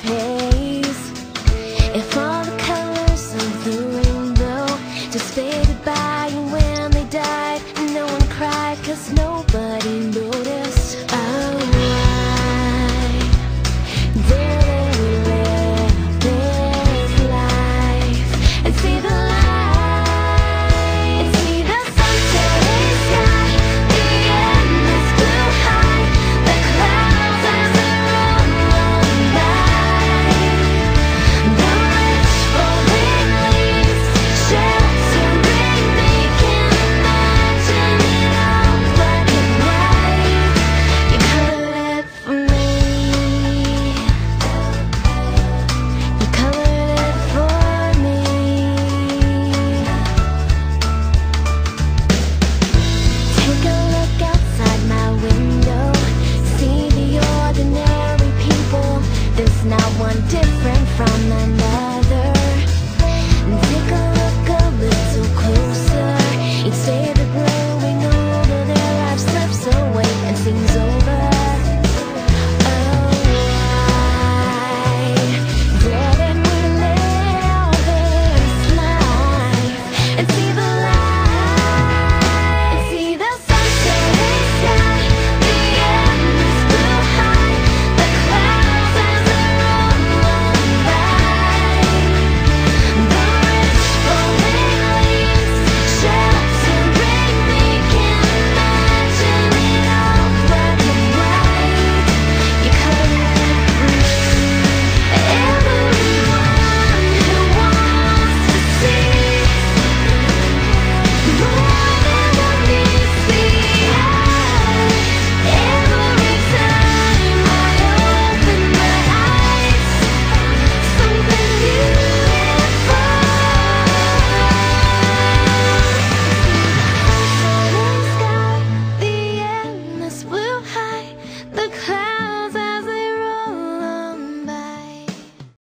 pace. If all the colors of the rainbow just faded by, and when they died, no one cried, 'cause nobody noticed. Oh, why didn't we live this life and see the light, and see the sunset sky, the endless blue high, the clouds as they roll on by, the rich falling leaves sheltering me. Can't imagine it all black and white. You colored it for me. You colored it for me. Take a look outside my window, see the ordinary people. There's not one different from another.